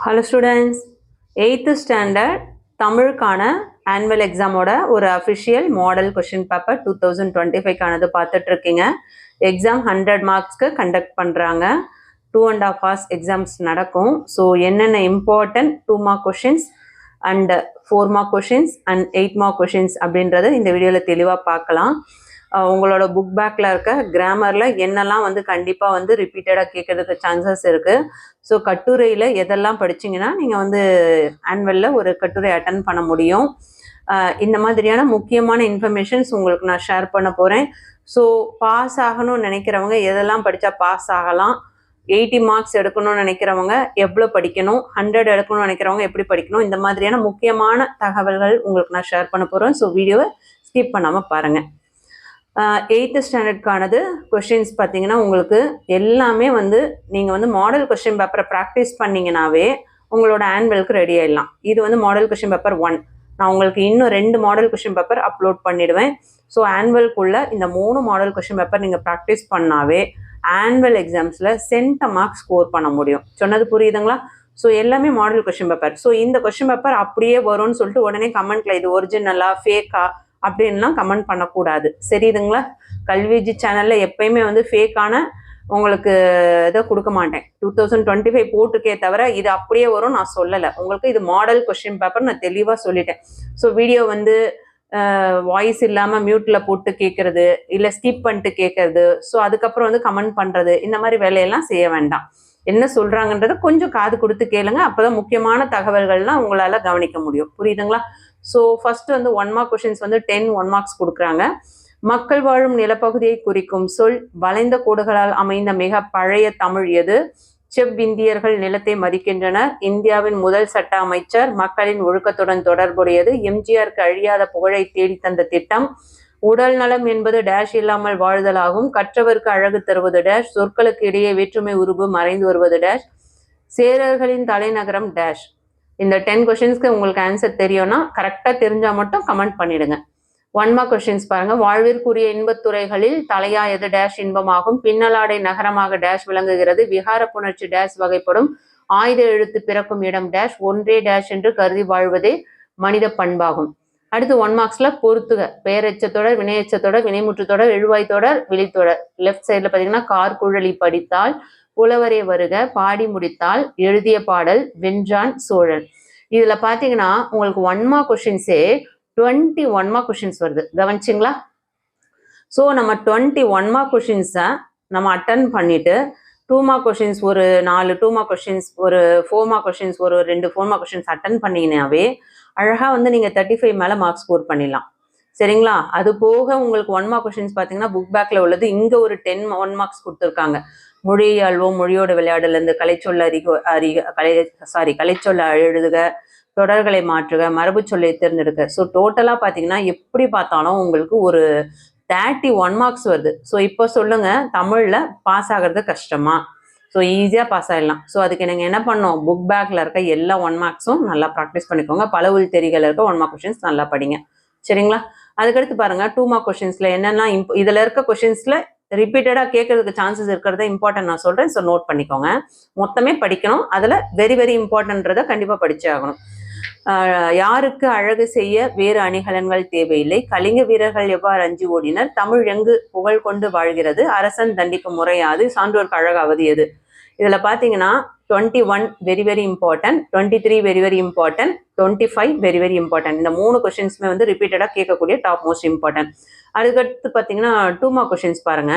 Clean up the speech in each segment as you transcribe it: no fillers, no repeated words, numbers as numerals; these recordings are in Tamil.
Hello students, 8th standard தமிழுக்கான annual examோட ஒரு official model question paper 2025 கானது பார்த்துட்டு இருக்கீங்க. exam 100 marksக்கு conduct பண்றாங்க. 2.5 hours exams நடக்கும். So என்னென்ன important 2 mark questions and 4 mark questions and 8 mark questions அப்படின்றத இந்த வீடியோல தெளிவா பார்க்கலாம். உங்களோட புக் பேக்கில் இருக்க கிராமரில் என்னெல்லாம் வந்து கண்டிப்பாக வந்து ரிப்பீட்டடாக கேட்கறதுக்கு சான்சஸ் இருக்குது. ஸோ கட்டுரையில் எதெல்லாம் படிச்சிங்கன்னா நீங்கள் வந்து ஆனுவலில் ஒரு கட்டுரை அட்டன் பண்ண முடியும். இந்த மாதிரியான முக்கியமான இன்ஃபர்மேஷன்ஸ் உங்களுக்கு நான் ஷேர் பண்ண போகிறேன். ஸோ பாஸ் ஆகணும்னு நினைக்கிறவங்க எதெல்லாம் படித்தா பாஸ் ஆகலாம், 80 மார்க்ஸ் எடுக்கணும்னு நினைக்கிறவங்க எவ்வளோ படிக்கணும், 100 எடுக்கணும்னு நினைக்கிறவங்க எப்படி படிக்கணும், இந்த மாதிரியான முக்கியமான தகவல்கள் உங்களுக்கு நான் ஷேர் பண்ண போகிறேன். ஸோ வீடியோவை ஸ்கிப் பண்ணாமல் பாருங்கள். 8th ஸ்டாண்டர்டுக்கானது கொஷின்ஸ் பார்த்தீங்கன்னா உங்களுக்கு எல்லாமே வந்து நீங்கள் வந்து மாடல் கொஷின் பேப்பரை ப்ராக்டிஸ் பண்ணிங்கனாவே உங்களோட ஆனுவலுக்கு ரெடி ஆகிடலாம். இது வந்து மாடல் கொஷின் பேப்பர் 1. நான் உங்களுக்கு இன்னும் 2 மாடல் கொஷின் பேப்பர் அப்லோட் பண்ணிவிடுவேன். ஸோ ஆனுவலுக்குள்ளே இந்த 3 மாடல் கொஷின் பேப்பர் நீங்கள் ப்ராக்டிஸ் பண்ணாவே ஆனுவல் எக்ஸாம்ஸில் சென்ட மார்க் ஸ்கோர் பண்ண முடியும். சொன்னது புரியுதுங்களா? ஸோ எல்லாமே மாடல் கொஷின் பேப்பர். ஸோ இந்த கொஷின் பேப்பர் அப்படியே வரும்னு சொல்லிட்டு உடனே கமெண்ட்டில் இது ஒரிஜினலா ஃபேக்கா அப்படின்லாம் கமெண்ட் பண்ணக்கூடாது. சரிதுங்களா? கல்விஜி சேனலில் எப்பயுமே வந்து ஃபேக்கான உங்களுக்கு இதை கொடுக்க மாட்டேன். 2025 போட்டுக்கே தவிர இது அப்படியே வரும் நான் சொல்லலை. உங்களுக்கு இது மாடல் கொஸ்டின் பேப்பர் நான் தெளிவாக சொல்லிட்டேன். ஸோ வீடியோ வந்து வாய்ஸ் இல்லாமல் மியூட்டில் போட்டு கேட்குறது, இல்லை ஸ்கிப் பண்ணிட்டு கேட்குறது, ஸோ அதுக்கப்புறம் வந்து கமெண்ட் பண்ணுறது, இந்த மாதிரி வேலையெல்லாம் செய்ய வேண்டாம். என்ன சொல்கிறாங்கன்றதை கொஞ்சம் காது கொடுத்து கேளுங்க. அப்போ தான் முக்கியமான தகவல்கள்லாம் உங்களால் கவனிக்க முடியும். புரியுதுங்களா? ஸோ ஃபர்ஸ்ட் வந்து 1 மார்க் கொஷின்ஸ் வந்து 10 1 மார்க்ஸ் கொடுக்குறாங்க. மக்கள் வாழும் நிலப்பகுதியை குறிக்கும் சொல் வளைந்த கோடுகளால் அமைந்த மிக பழைய தமிழ் எது? செவ்விந்தியர்கள் நிலத்தை மதிக்கின்றனர். இந்தியாவின் முதல் சட்ட அமைச்சர். மக்களின் ஒழுக்கத்துடன் தொடர்புடையது. எம்ஜிஆருக்கு அழியாத புகழை தேடி தந்த திட்டம். உடல் நலம் என்பது டேஷ் இல்லாமல் வாழ்தலாகும். கற்றவருக்கு அழகு தருவது டேஷ். சொற்களுக்கு இடையே வேற்றுமை உருவு மறைந்து வருவது டேஷ். சேரர்களின் தலைநகரம் டேஷ். இந்த 10 கொஷின்ஸ்க்கு உங்களுக்கு ஆன்சர் தெரியும்னா கரெக்டாக தெரிஞ்சால் மட்டும் கமெண்ட் பண்ணிடுங்க. 1 மார்க் கொஷின்ஸ் பாருங்க. வாழ்விற்குரிய இன்பத்துறைகளில் தலையா எது டேஷ் இன்பமாகும். பின்னலாடை நகரமாக டேஷ் விளங்குகிறது. விகார புணர்ச்சி டேஷ் வகைப்படும். ஆயுத எழுத்து பிறக்கும் இடம் டேஷ். ஒன்றே டேஷ் என்று கருதி வாழ்வதே மனித பண்பாகும். அடுத்து 1 மார்க்ஸ்ல பொறுத்துக. பெயரெச்சத்தொடர், வினையெச்சத்தொடர், வினைமுற்றுத்தொடர், எழுவாய்த்தொடர், விழித்தொடர். லெஃப்ட் சைடில் பார்த்தீங்கன்னா கார்குழலி படித்தால், புலவரே வருக, பாடி முடித்தால், எழுதிய பாடல், வென்றான் சோழன். இதுல பாத்தீங்கன்னா உங்களுக்கு 1 மார்க் கொஷின்ஸே 21 மார்க் கொஷின்ஸ் வருது. கவனிச்சிங்களா? ஸோ நம்ம 21 மார்க் கொஷின்ஸை நம்ம அட்டன் பண்ணிட்டு 2 மார்க் கொஷின்ஸ் ஒரு 4 2 மார்க் கொஷின்ஸ் ஒரு 4 மார்க் கொஷின்ஸ் ஒரு 2 4 மார்க் கொஷின்ஸ் அட்டன் பண்ணிங்கனாவே அழகா வந்து நீங்க 35 மேல மார்க் ஸ்கோர் பண்ணிடலாம். சரிங்களா? அது போக உங்களுக்கு 1 மார்க் கொஷின்ஸ் பார்த்தீங்கன்னா புக் பேக்ல உள்ளது இங்க ஒரு 10 1 மார்க்ஸ் கொடுத்துருக்காங்க. மொழியை ஆள்வோம், மொழியோட விளையாடல இருந்து கலைச்சொல்ல எழுதுக, தொடர்களை மாற்றுக, மரபு சொல்லை தேர்ந்தெடுக்க. ஸோ டோட்டலா பார்த்தீங்கன்னா எப்படி பார்த்தாலும் உங்களுக்கு ஒரு 31 மார்க்ஸ் வருது. ஸோ இப்போ சொல்லுங்க, தமிழ்ல பாஸ் ஆகிறது கஷ்டமா? ஸோ ஈஸியாக பாஸ் ஆகிடலாம். ஸோ அதுக்கு நீங்கள் என்ன பண்ணணும்? புக் பேக்கில் இருக்க எல்லா 1 மார்க்ஸும் நல்லா ப்ராக்டிஸ் பண்ணிக்கோங்க. பல உள் தெரிகள் இருக்க 1 மார்க் கொஷின்ஸ் நல்லா படிங்க. சரிங்களா? அதுக்கடுத்து பாருங்க 2 மார்க் கொஷின்ஸ்ல என்னென்னா இதில் இருக்க கொஷின்ஸ்ல ரிப்பீட்டடாக கேட்கறதுக்கு சான்சஸ் இருக்கிறத இம்பார்ட்டன்ட் நான் சொல்கிறேன். ஸோ நோட் பண்ணிக்கோங்க. மொத்தமே படிக்கணும். அதில் வெரி வெரி இம்பார்ட்டன்றதை கண்டிப்பாக படிச்சே ஆகணும். யாருக்கு அழகு செய்ய வேறு அணிகலன்கள் தேவையில்லை. கலிங்க வீரர்கள் எவ்வாறு அஞ்சி ஓடினர்? தமிழ் எங்கு புகழ் கொண்டு வாழ்கிறது? அரசன் தண்டிக்கும் முறையாது? சான்றோருக்கு அழகாவது எது? இதில் பார்த்தீங்கன்னா 21 very very important, 23 very very important, 25 very very important. இந்த 3 கொஷின்ஸுமே வந்து ரிப்பீட்டடாக கேட்கக்கூடிய டாப் மோஸ்ட் இம்பார்ட்டன்ட். அதுக்கடுத்து பார்த்தீங்கன்னா 2 மார்க் கொஷின்ஸ் பாருங்க.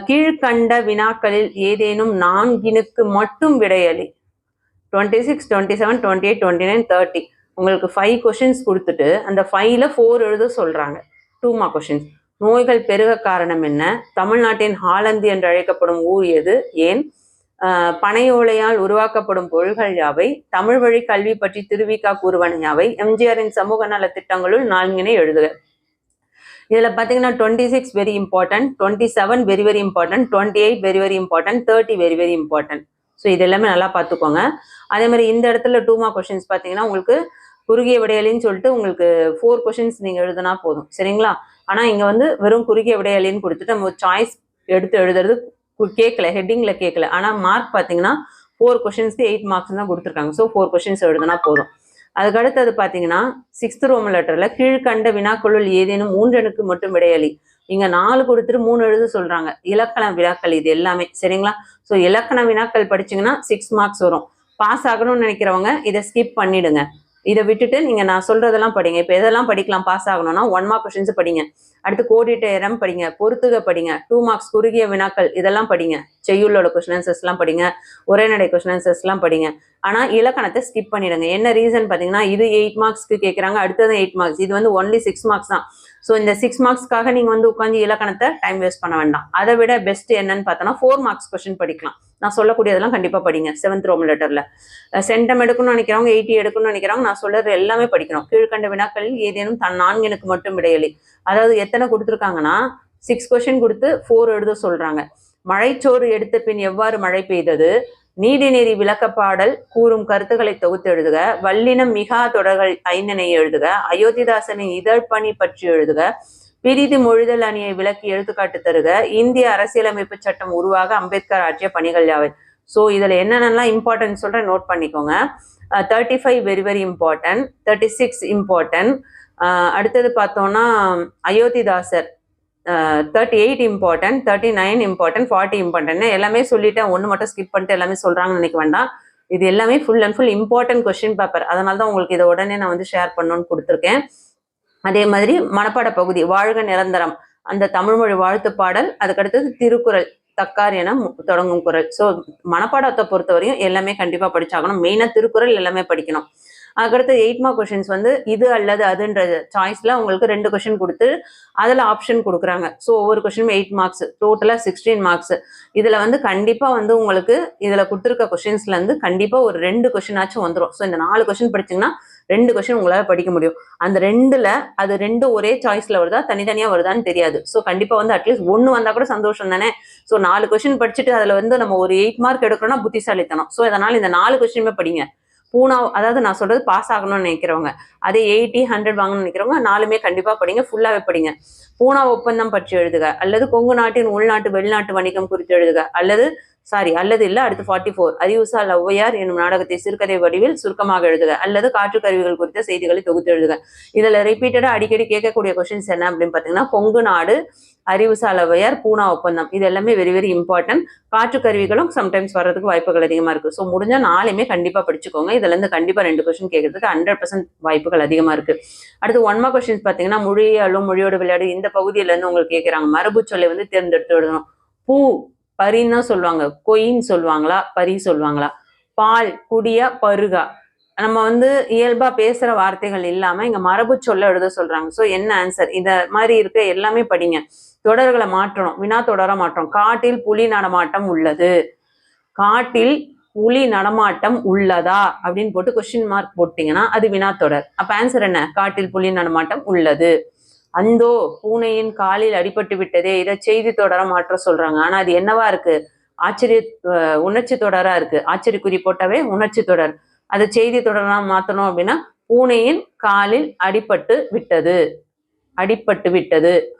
கீழ்கண்ட வினாக்களில் ஏதேனும் 4னுக்கு மட்டும் விடையளி. 26 27 28 29 30 உங்களுக்கு 5 கொஷின்ஸ் கொடுத்துட்டு அந்த 5ல 4 எழுத சொல்றாங்க. 2 மார்க் கொஷின்ஸ். நோய்கள் பெருக காரணம் என்ன? தமிழ்நாட்டின் ஹாலந்து என்று அழைக்கப்படும் ஊர் எது? ஏன்? பனையோலையால் உருவாக்கப்படும் பொருள்கள் யாவை? தமிழ் வழி கல்வி பற்றி திருவிக்கா கூறுவன யாவை? எம்ஜிஆரின் சமூக நல திட்டங்களுள் 4னை எழுதுக. இதுல பாத்தீங்கன்னா 26 very important, 27 very very important, 28 very very important, 30 very very important. So இது எல்லாமே நல்லா பார்த்துக்கோங்க. அதே மாதிரி இந்த இடத்துல 2 மார்க் கொஷின்ஸ் பார்த்தீங்கன்னா உங்களுக்கு குறுகிய விடையலின்னு சொல்லிட்டு உங்களுக்கு 4 கொஷின்ஸ் நீங்கள் எழுதுனா போதும். சரிங்களா? ஆனால் இங்கே வந்து வெறும் குறுகிய விடையலின்னு கொடுத்துட்டு நம்ம சாய்ஸ் எடுத்து எழுதுறது கேட்கல, ஹெட்டிங்கில் கேட்கல. ஆனால் மார்க் பார்த்தீங்கன்னா 4 கொஸ்டின்ஸ்க்கு 8 மார்க்ஸ் தான் கொடுத்துருக்காங்க. ஸோ 4 கொஸ்டின்ஸ் எழுதுனா போதும். அதுக்கு அடுத்தது பார்த்தீங்கன்னா 6th ரோமன் லெட்டர்ல கீழ்கண்ட வினாக்களுள் ஏதேனும் 3 எண்ணுக்கு மட்டும் விடையளி. இங்க 4 கொடுத்துட்டு 3 எழுத சொல்றாங்க. இலக்கண வினாக்கள் இது எல்லாமே, சரிங்களா? ஸோ இலக்கண வினாக்கள் படிச்சீங்கன்னா 6 மார்க்ஸ் வரும். பாஸ் ஆகணும்னு நினைக்கிறவங்க இதை ஸ்கிப் பண்ணிடுங்க. இதை விட்டுட்டு நீங்க நான் சொல்றதெல்லாம் படிங்க. இப்போ எதெல்லாம் படிக்கலாம் பாஸ் ஆகணும்னா 1 மார்க் கொஸ்டின்ஸ் படிங்க, அடுத்து கோடிட்ட இடம் படிங்க, பொறுத்துக படிங்க, 2 மார்க்ஸ் குறுகிய வினாக்கள் இதெல்லாம் படிங்க, செய்யுள்ளோட கொஸ்டின் ஆன்சர்ஸ் எல்லாம் படிங்க, உரைநடை கொஸ்டின் ஆன்சர்ஸ் எல்லாம் படிங்க. ஆனா இலக்கணத்தை ஸ்கிப் பண்ணிடுங்க. என்ன ரீசன் பாத்தீங்கன்னா இது 8 மார்க்ஸ்க்கு கேட்கறாங்க, அடுத்தது 8 மார்க்ஸ், இது வந்து ஒன்லி 6 மார்க்ஸ் தான். ஸோ இந்த 6 மார்க்ஸ்க்காக நீங்க வந்து உட்காந்து இலக்கணத்தை டைம் வேஸ்ட் பண்ண வேண்டாம். அதை விட பெஸ்ட் என்னன்னு பார்த்தோன்னா 4 மார்க்ஸ் கொஸ்டின் படிக்கலாம். நான் சொல்லக்கூடியதெல்லாம் கண்டிப்பா படிங்க. 7th ரோமன் லெட்டர்ல சென்டம் எடுக்கணும்னு நினைக்கிறவங்க, 80 எடுக்கணும்னு நினைக்கிறவங்க நான் சொல்றது எல்லாமே படிக்கணும். கீழ்கண்ட வினாக்களில் ஏதேனும் 4 எண்ணுக்கு மட்டும் விடையளி. அதாவது எத்தனை கொடுத்துருக்காங்கன்னா 6 கொஸ்டின் கொடுத்து 4 எழுத சொல்றாங்க. மழைச்சோறு எடுத்த பின் எவ்வாறு மழை பெய்தது, நீதிநெறி விளக்கப்பாடல் கூறும் கருத்துக்களை தொகுத்து எழுதுக, வல்லினம் மிகா தொடர்கள் 5 எழுதுக, அயோத்திதாசனின் இதழ்பணி பற்றி எழுதுக, பிரிதி மொழிதல் அணியை விளக்கி எடுத்துக்காட்டு தருக, இந்திய அரசியலமைப்பு சட்டம் உருவாக அம்பேத்கர் ஆற்றிய பணிகள் யாவை. ஸோ இதுல என்னென்னலாம் இம்பார்ட்டன்ட் சொல்றேன், நோட் பண்ணிக்கோங்க. 35 வெரி வெரி இம்பார்ட்டன்ட், 36 இம்பார்ட்டன்ட். அடுத்தது பார்த்தோம்னா அயோத்திதாசர் 38 இம்பார்ட்டன்ட், 39 இம்பார்ட்டன்ட், 40 இம்பார்ட்டன்ட். எல்லாமே சொல்லிட்டேன், ஒன்று மட்டும் ஸ்கிப் பண்ணிட்டு எல்லாமே சொல்றாங்கன்னு நினைக்க வேண்டாம். இது எல்லாமே full and full important question paper. அதனால தான் உங்களுக்கு இதை உடனே நான் வந்து ஷேர் பண்ணணும்னு கொடுத்துருக்கேன். அதே மாதிரி மனப்பாட பகுதி வாழ்க நிரந்தரம், அந்த தமிழ்மொழி வாழ்த்து பாடல், அதுக்கடுத்தது திருக்குறள் தக்கார் என தொடங்கும் குறள். ஸோ மனப்பாடத்தை பொறுத்தவரையும் எல்லாமே கண்டிப்பா படிச்சாகணும். மெயினா திருக்குறள் எல்லாமே படிக்கணும். அதுக்கடுத்து 8 மார்க் கொஸ்டின்ஸ் வந்து இது அல்லது அதுன்ற சாய்ஸ்ல உங்களுக்கு 2 கொஸ்டின் கொடுத்து அதுல ஆப்ஷன் கொடுக்குறாங்க. ஸோ ஒவ்வொரு கொஸ்டினும் 8 மார்க்ஸ், டோட்டலா 16 மார்க்ஸ். இதுல வந்து கண்டிப்பா வந்து உங்களுக்கு இதுல கொடுத்துருக்க கொஸ்டின்ஸ்ல இருந்து கண்டிப்பா ஒரு 2 கொஸ்டின் ஆச்சும் வந்துடும். ஸோ இந்த 4 கொஸ்டின் படிச்சீங்கன்னா 2 கொஸ்டின் உங்களால படிக்க முடியும். அந்த 2ல அது 2 ஒரே சாய்ஸ்ல வருதா தனித்தனியா வருதான்னு தெரியாது. ஸோ கண்டிப்பா வந்து அட்லீஸ்ட் 1 வந்தா கூட சந்தோஷம் தானே. ஸோ 4 கொஸ்டின் படிச்சுட்டு அதுல வந்து நம்ம ஒரு 8 மார்க் எடுக்கணும்னா புத்திசாலித்தனம். ஸோ அதனால இந்த 4 கொஸ்டினுமே படிங்க. பூனா, அதாவது நான் சொல்றது பாஸ் ஆகணும்னு நினைக்கிறவங்க, அதே 80, 100 வாங்கணும்னு நினைக்கிறவங்க 4மே கண்டிப்பா படிங்க, ஃபுல்லாவே படிங்க. பூனா ஒப்பந்தம் பற்றி எழுதுக, அல்லது கொங்கு நாட்டின் உள்நாட்டு வெளிநாட்டு வணிகம் குறித்து எழுதுக, அல்லது இல்ல அடுத்து 44 அறிவுசால் ஔவையார் என்னும் நாடகத்தை சிறுகதை வடிவில் சுருக்கமாக எழுதுக, அல்லது காற்று கருவிகள் குறித்த செய்திகளை தொகுத்து எழுதுக. இதுல ரிப்பீட்டடா அடிக்கடி கேட்கக்கூடிய கொஸ்டின்ஸ் என்ன அப்படின்னு பாத்தீங்கன்னா கொங்கு நாடு, அறிவுசால் ஔவையார், பூனா ஒப்பந்தம், இது எல்லாமே வெரி வெரி இம்பார்ட்டன்ட். காற்று கருவிகளும் சம்டைம்ஸ் வர்றதுக்கு வாய்ப்புகள் அதிகமா இருக்கு. ஸோ முடிஞ்சா 4மே கண்டிப்பா படிச்சுக்கோங்க. இதுல இருந்து கண்டிப்பா 2 கொஸ்டின் கேட்கறதுக்கு 100% வாய்ப்புகள் அதிகமா இருக்கு. அடுத்து 1 மார்க் கொஸ்டின்ஸ் பாத்தீங்கன்னா மொழியாலும் மொழியோட விளையாடு இந்த பகுதியில இருந்து உங்களுக்கு கேட்கறாங்க. மரபு சொல்லை வந்து தேர்ந்தெடுத்து எழுதணும். பூ பரின்னு தான் சொல்லுவாங்க, கொயின்னு சொல்லுவாங்களா, பரி சொல்லுவாங்களா. பால் குடியா பருகா, நம்ம வந்து இயல்பா பேசுற வார்த்தைகள் இல்லாம இங்க மரபு சொல்ல எழுத சொல்றாங்க. ஸோ என்ன ஆன்சர், இந்த மாதிரி இருக்க எல்லாமே படிங்க. தொடர்களை மாற்றணும், வினா தொடர மாற்றோம். காட்டில் புலி நடமாட்டம் உள்ளது, காட்டில் புலி நடமாட்டம் உள்ளதா அப்படின்னு போட்டு கொஸ்டின் மார்க் போட்டீங்கன்னா அது வினா தொடர். அப்ப ஆன்சர் என்ன, காட்டில் புலி நடமாட்டம் உள்ளது. அந்தோ பூனையின் காலில் அடிபட்டு விட்டதே, இதை செய்தி தொடர மாற்ற சொல்றாங்க. ஆனா அது என்னவா இருக்கு, உணர்ச்சி தொடரா இருக்கு. ஆச்சரியக்குறி போட்டாவே உணர்ச்சி தொடர். அதை செய்தி தொடரா மாத்தணும் அப்படின்னா பூனையின் காலில் அடிபட்டு விட்டது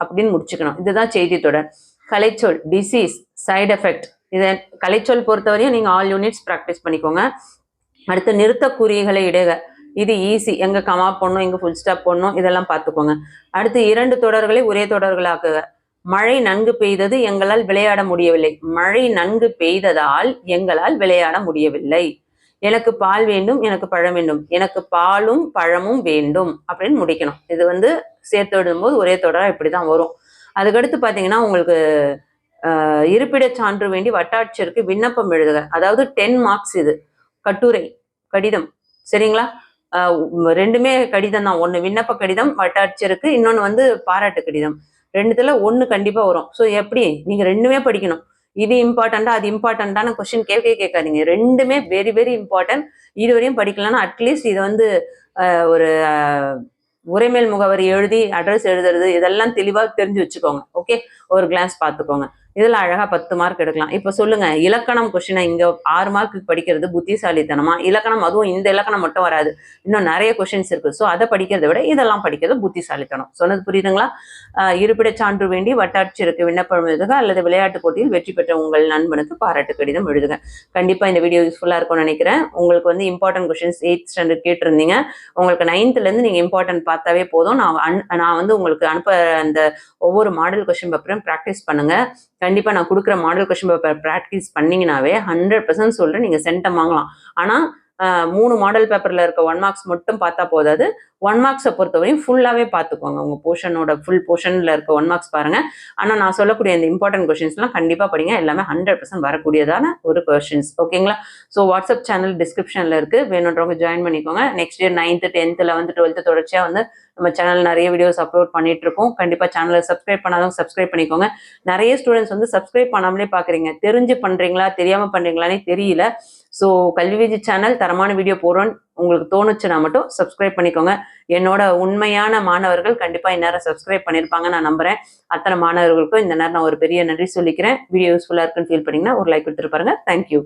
அப்படின்னு முடிச்சுக்கணும். இதுதான் செய்தி தொடர். கலைச்சொல் டிசீஸ், சைடு எஃபெக்ட், இதை கலைச்சொல் பொறுத்தவரையும் நீங்க ஆல் யூனிட்ஸ் ப்ராக்டிஸ் பண்ணிக்கோங்க. அடுத்து நிறுத்த குறிகளை இடுக, இது ஈஸி, எங்க கமா போடணும், எங்க ஃபுல் ஸ்டாப் போடணும், இதெல்லாம் பார்த்துக்கோங்க. அடுத்து 2 தொடர்களை ஒரே தொடர்களாக்குக. மழை நன்கு பெய்தது, எங்களால் விளையாட முடியவில்லை. மழை நன்கு பெய்ததால் எங்களால் விளையாட முடியவில்லை. எனக்கு பால் வேண்டும், எனக்கு பழம் வேண்டும், எனக்கு பாலும் பழமும் வேண்டும் அப்படின்னு முடிக்கணும். இது வந்து சேர்த்து எழுதும்போது ஒரே தொடரா இப்படிதான் வரும். அதுக்கடுத்து பாத்தீங்கன்னா உங்களுக்கு இருப்பிட சான்று வேண்டி வட்டாட்சியருக்கு விண்ணப்பம் எழுதுக. அதாவது 10 மார்க்ஸ். இது கட்டுரை கடிதம், சரிங்களா? 2மே கடிதம் தான். 1 விண்ணப்ப கடிதம் வட்டாட்சியருக்கு, இன்னொன்னு வந்து பாராட்டு கடிதம். 2த்துல 1 கண்டிப்பா வரும். ஸோ எப்படி நீங்க 2மே படிக்கணும். இது இம்பார்ட்டண்டா அது இம்பார்ட்டண்டான கொஸ்டின் கேட்காதீங்க. 2மே வெரி வெரி இம்பார்ட்டன்ட். இதுவரையும் படிக்கலன்னா அட்லீஸ்ட் இதை வந்து ஒரு உரைமேல் முகவரி எழுதி அட்ரஸ் எழுதுறது இதெல்லாம் தெளிவாக தெரிஞ்சு வச்சுக்கோங்க. ஓகே, ஒரு கிளாஸ் பார்த்துக்கோங்க. இதில் அழகாக 10 மார்க் எடுக்கலாம். இப்போ சொல்லுங்கள், இலக்கணம் கொஷினை இங்கே 6 மார்க்குக்கு படிக்கிறது புத்திசாலித்தனமா? இலக்கணம், அதுவும் இந்த இலக்கணம் மட்டும் வராது, இன்னும் நிறைய கொஷின்ஸ் இருக்குது. ஸோ அதை படிக்கிறத விட இதெல்லாம் படிக்கிறது புத்திசாலித்தனம். சொன்னது புரியுதுங்களா? இருப்பிடச் சான்று வேண்டி வட்டாட்சியருக்கு விண்ணப்பம் எழுதுக அல்லது விளையாட்டுப் போட்டியில் வெற்றி பெற்ற உங்கள் நண்பனுக்கு பாராட்டு கடிதம் எழுதுக. கண்டிப்பாக இந்த வீடியோ யூஸ்ஃபுல்லாக இருக்கும்னு நினைக்கிறேன். உங்களுக்கு வந்து இம்பார்ட்டன்ட் கொஷின்ஸ் 8th ஸ்டாண்டர்ட் கேட்டிருந்தீங்க. உங்களுக்கு 9th நீங்கள் இம்பார்ட்டன்ட் பார்த்தாவே போதும். நான் வந்து உங்களுக்கு அனுப்ப அந்த ஒவ்வொரு மாடல் கொஷின் பேப்பரையும் ப்ராக்டிஸ் பண்ணுங்க. கண்டிப்பாக நான் கொடுக்குற மாடல் கொஷின் பேப்பர் ப்ராக்டிஸ் பண்ணிங்கனாவே 100% சொல்கிறேன், நீங்கள் சென்டம் வாங்கலாம். ஆனால் 3 மாடல் பேப்பரில் இருக்க 1 மார்க்ஸ் மட்டும் பார்த்தா போதாது. 1 மார்க்ஸை பொறுத்தவரையும் ஃபுல்லாகவே பார்த்துக்கோங்க. உங்கள் போர்ஷனோட ஃபுல் போர்ஷனில் இருக்க 1 மார்க்ஸ் பாருங்கள். ஆனால் நான் சொல்லக்கூடிய இந்த இம்பார்ட்டன்ட் கொஷின்ஸ்லாம் கண்டிப்பாக படிங்க. எல்லாமே 100% வரக்கூடியதான ஒரு கொஷின்ஸ். ஓகேங்களா? ஸோ வாட்ஸ்அப் சேனல் டிஸ்கிரிப்ஷனில் இருக்குது, வேணுன்றவங்க ஜாயின் பண்ணிக்கோங்க. Next year 9th 10th 11th 12th தொடர்ச்சியாக வந்து நம்ம சேனல் நிறைய வீடியோஸ் அப்லோட் பண்ணிட்டு இருக்கோம். கண்டிப்பாக சேனலை சப்ஸ்கிரைப் பண்ணாதவங்க சப்ஸ்கிரைப் பண்ணிக்கோங்க. நிறைய ஸ்டூடெண்ட்ஸ் வந்து சப்ஸ்கிரைப் பண்ணாமலே பார்க்குறீங்க. தெரிஞ்சு பண்ணுறீங்களா தெரியாமல் பண்ணுறீங்களானே தெரியல. ஸோ கல்வி வீதி சேனல் தரமான வீடியோ போடுறோன்னு உங்களுக்கு தோணுச்சுன்னா மட்டும் சப்ஸ்கிரைப் பண்ணிக்கோங்க. என்னோட உண்மையான மாணவர்கள் கண்டிப்பாக இந்நேரம் சப்ஸ்கிரைப் பண்ணியிருப்பாங்க நான் நம்புறேன். அத்தனை மாணவர்களுக்கும் இந்த நேரம் நான் ஒரு பெரிய நன்றி சொல்லிக்கிறேன். வீடியோ யூஸ்ஃபுல்லாக இருக்குன்னு ஃபீல் பண்ணிங்கன்னா ஒரு லைக் கொடுத்துட்டு பாருங்க. தேங்க்யூ.